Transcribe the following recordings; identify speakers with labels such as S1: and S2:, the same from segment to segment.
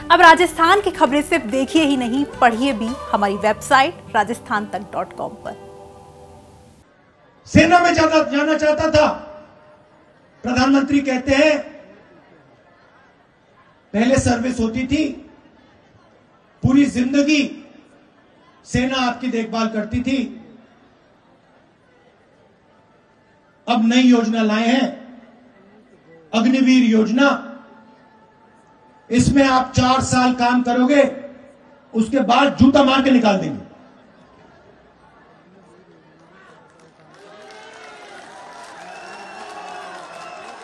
S1: अब राजस्थान की खबरें सिर्फ देखिए ही नहीं, पढ़िए भी हमारी वेबसाइट rajasthantak.com पर।
S2: सेना में जाना चाहता था। प्रधानमंत्री कहते हैं पहले सर्विस होती थी, पूरी जिंदगी सेना आपकी देखभाल करती थी। अब नई योजना लाए हैं, अग्निवीर योजना। इसमें आप 4 साल काम करोगे, उसके बाद जूता मार के निकाल देंगे।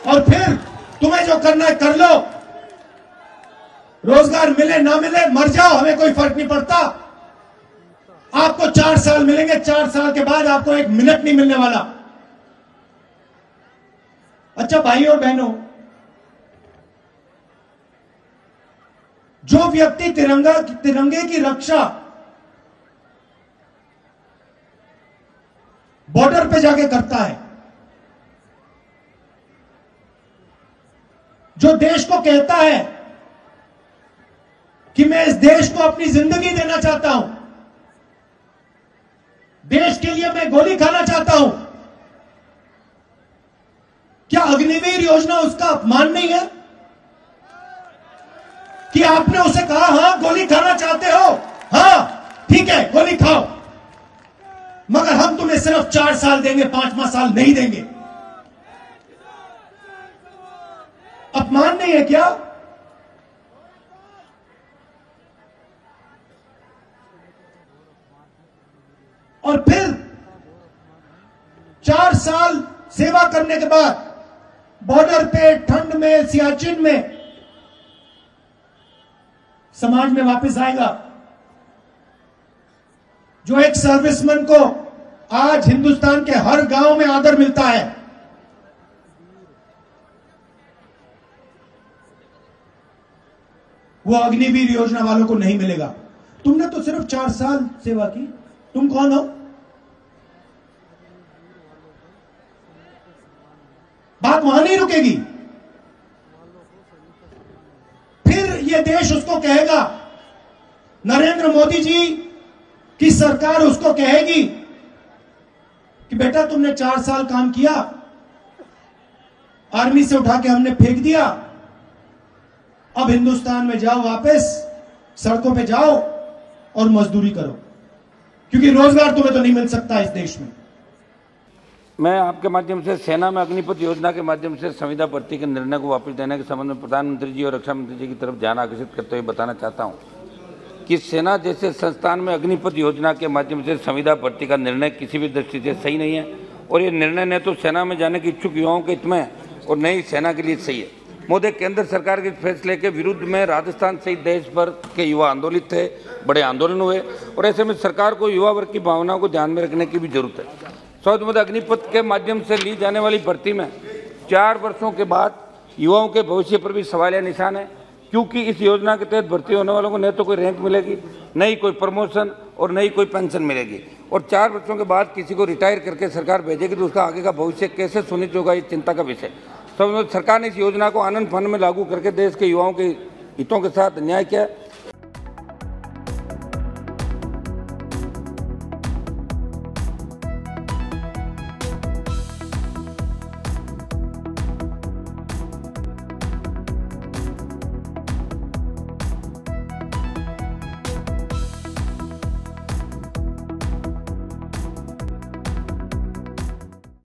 S2: और फिर तुम्हें जो करना है कर लो, रोजगार मिले ना मिले मर जाओ, हमें कोई फर्क नहीं पड़ता। आपको 4 साल मिलेंगे, 4 साल के बाद आपको 1 मिनट नहीं मिलने वाला। अच्छा भाइयों और बहनों, जो व्यक्ति तिरंगे की रक्षा बॉर्डर पे जाके करता है, जो देश को कहता है कि मैं इस देश को अपनी जिंदगी देना चाहता हूं, देश के लिए मैं गोली खाना चाहता हूं, क्या अग्निवीर योजना उसका अपमान नहीं है कि आपने उसे कहा हां गोली खाना चाहते हो, हां ठीक है गोली खाओ, मगर हम तुम्हें सिर्फ 4 साल देंगे, 5वां साल नहीं देंगे। अपमान नहीं है क्या? और फिर 4 साल सेवा करने के बाद बॉर्डर पे ठंड में सियाचिन में समाज में वापस आएगा। जो एक सर्विसमैन को आज हिंदुस्तान के हर गांव में आदर मिलता है, वो अग्निवीर योजना वालों को नहीं मिलेगा। तुमने तो सिर्फ 4 साल सेवा की, तुम कौन हो? बात वहां नहीं रुकेगी। फिर ये देश उसको कहेगा, नरेंद्र मोदी जी की सरकार उसको कहेगी कि बेटा तुमने 4 साल काम किया, आर्मी से उठा के हमने फेंक दिया, अब हिंदुस्तान में जाओ, वापस सड़कों पे जाओ और मजदूरी करो, क्योंकि रोजगार तुम्हें तो नहीं मिल सकता इस देश में।
S3: मैं आपके माध्यम से सेना में अग्निपथ योजना के माध्यम से संविदा भर्ती के निर्णय को वापस देने के संबंध में प्रधानमंत्री जी और रक्षा मंत्री जी की तरफ ध्यान आकर्षित करते हुए बताना चाहता हूं कि सेना जैसे संस्थान में अग्निपथ योजना के माध्यम से संविदा भर्ती का निर्णय किसी भी दृष्टि से सही नहीं है, और ये निर्णय न तो सेना में जाने के इच्छुक युवाओं के हित में और न ही सेना के लिए सही है। मोदी केंद्र सरकार के फैसले के विरुद्ध में राजस्थान सहित देश भर के युवा आंदोलित थे, बड़े आंदोलन हुए, और ऐसे में सरकार को युवा वर्ग की भावनाओं को ध्यान में रखने की भी जरूरत है। सर्वोदय अग्निपथ के माध्यम से ली जाने वाली भर्ती में 4 वर्षों के बाद युवाओं के भविष्य पर भी सवालिया निशान है, क्योंकि इस योजना के तहत भर्ती होने वालों को न तो कोई रैंक मिलेगी, न ही कोई प्रमोशन और न ही कोई पेंशन मिलेगी, और 4 वर्षों के बाद किसी को रिटायर करके सरकार भेजेगी तो उसका आगे का भविष्य कैसे सुनिश्चित होगा, ये चिंता का विषय। सरकार ने इस योजना को आनंद फानन में लागू करके देश के युवाओं के हितों के साथ अन्याय किया।